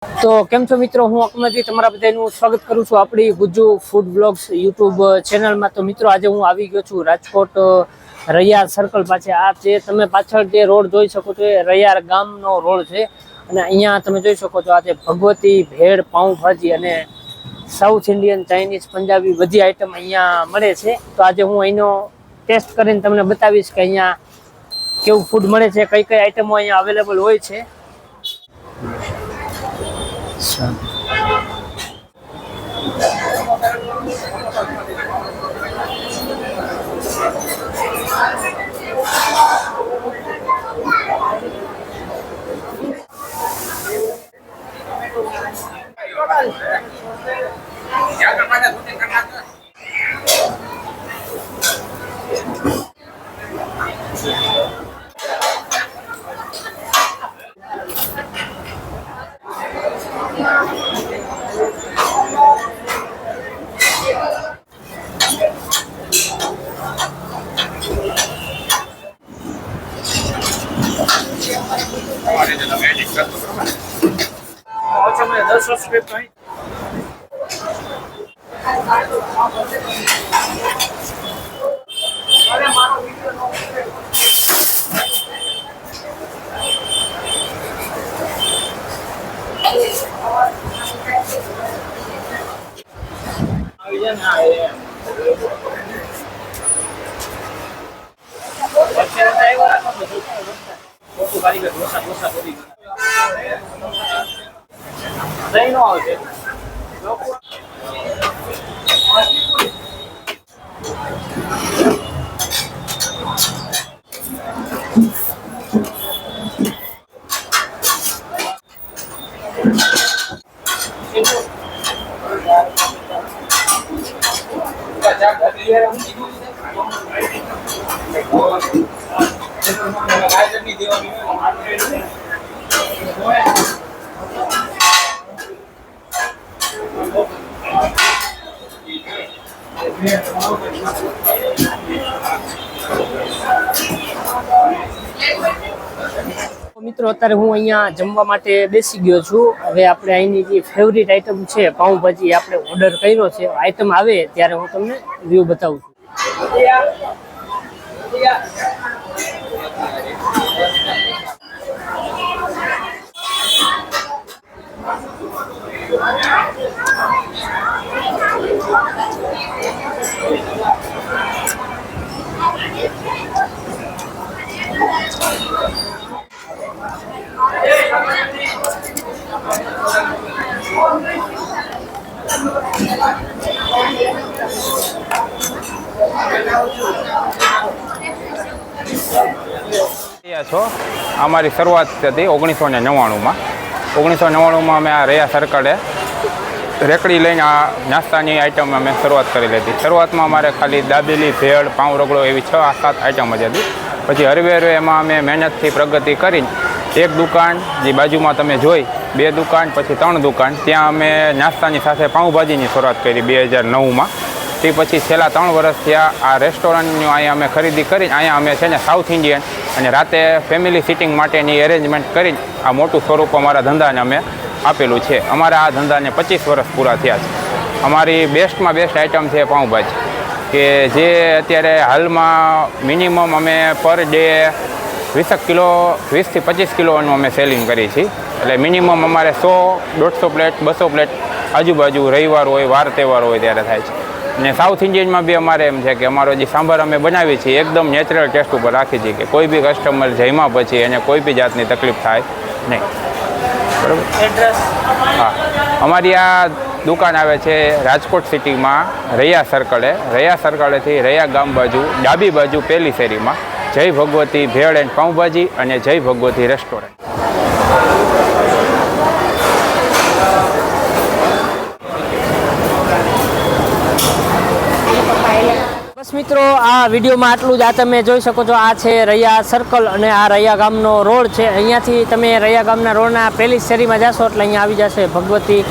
તો કેમ છો મિત્રો, હું અકમલજી તમારા બધાનું સ્વાગત કરું છું આપણી ગુજ્જુ ફૂડ બ્લોગ્સ યુટ્યુબ ચેનલમાં। તો મિત્રો આજે હું આવી ગયો છું રાજકોટ રૈયાર સર્કલ પાસે। આ જે તમે પાછળ જે રોડ જોઈ શકો છો એ રૈયાર ગામનો રોડ છે અને અહીંયા તમે જોઈ શકો છો આ જે ભગવતી ભેળ પાઉંભાજી અને સાઉથ ઇન્ડિયન ચાઇનીઝ પંજાબી બધી આઈટમ અહીંયા મળે છે। તો આજે હું અહીંનો ટેસ્ટ કરીને તમને બતાવીશ કે અહીંયા કેવું ફૂડ મળે છે, કઈ કઈ આઈટમો અહીંયા અવેલેબલ હોય છે। મિત્રો અત્યારે હું અહીંયા જમવા માટે બેસી ગયો છું। હવે આપણે અહીંની જે ફેવરિટ આઈટમ છે પાઉંભાજી આપણે ઓર્ડર કર્યો છે। આઈટમ આવે ત્યારે હું તમને વ્યૂ બતાવું છું। છો અમારી શરૂઆત હતી 1999માં। 1999માં અમે આ રૈયા સર્કલે રેકડી લઈને આ નાસ્તાની આઈટમ અમે શરૂઆત કરેલી હતી। શરૂઆતમાં અમારે ખાલી દાબેલી, ભેળ, પાઉં રગડો એવી 6-7 આઈટમ જ હતી। પછી હરવે હરવે એમાં અમે મહેનતથી પ્રગતિ કરીને એક દુકાન જે બાજુમાં તમે જોઈ, 2 દુકાન, પછી 3 દુકાન, ત્યાં અમે નાસ્તાની સાથે પાઉંભાજીની શરૂઆત કરી 2009માં। તે પછી છેલ્લા 3 વર્ષ થયા આ રેસ્ટોરન્ટની અહીંયા અમે ખરીદી કરીને અહીંયા અમે છે ને સાઉથ ઇન્ડિયન અને રાતે ફેમિલી સિટિંગ માટેની એરેન્જમેન્ટ કરીને આ મોટું સ્વરૂપ અમારા ધંધાને અમે આપેલું છે। અમારા આ ધંધાને 25 વર્ષ પૂરા થયા છે। અમારી બેસ્ટમાં બેસ્ટ આઈટમ છે પાઉંભાજી, કે જે અત્યારે હાલમાં મિનિમમ અમે પર ડે 20 કિલો 20થી 25 કિલોનું અમે સેલિંગ કરીએ છીએ। એટલે મિનિમમ અમારે 100-150 પ્લેટ 200 પ્લેટ આજુબાજુ રવિવાર હોય, વાર તહેવાર હોય ત્યારે થાય છે। અને સાઉથ ઇન્ડિયનમાં બી અમારે એમ છે કે અમારો જે સાંભાર અમે બનાવીએ છીએ એકદમ નેચરલ ટેસ્ટ ઉપર રાખીએ છીએ કે કોઈ બી કસ્ટમર જમ્યા પછી એને કોઈ બી જાતની તકલીફ થાય નહીં। બરાબર। એડ્રેસ? હા, અમારી આ દુકાન આવે છે રાજકોટ સિટીમાં રૈયા સર્કલે। રૈયા સર્કલેથી રૈયા ગામ બાજુ ડાબી બાજુ પહેલી શેરીમાં જય ભગવતી ભેળ એન્ડ પાઉંભાજી અને જય ભગવતી રેસ્ટોરન્ટ। બસ મિત્રો, આ વિડીયોમાં આટલું જ। આ તમે જોઈ શકો છો આ છે રૈયા સર્કલ અને આ રૈયા ગામનો રોડ છે। અહીંયાથી તમે રૈયા ગામના રોડના પહેલી શેરીમાં જશો એટલે અહીંયા આવી જશે ભગવતી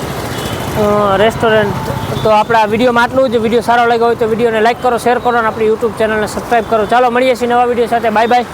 રેસ્ટોરન્ટ। તો આપણા વિડીયોમાં આટલું જ। વિડીયો સારો લાગ્યો હોય તો વિડીયોને લાઈક કરો, શેર કરો અને આપણી યુટ્યુબ ચેનલને સબસ્ક્રાઈબ કરો। ચાલો મળીએ છીએ નવા વિડીયો સાથે। Bye bye.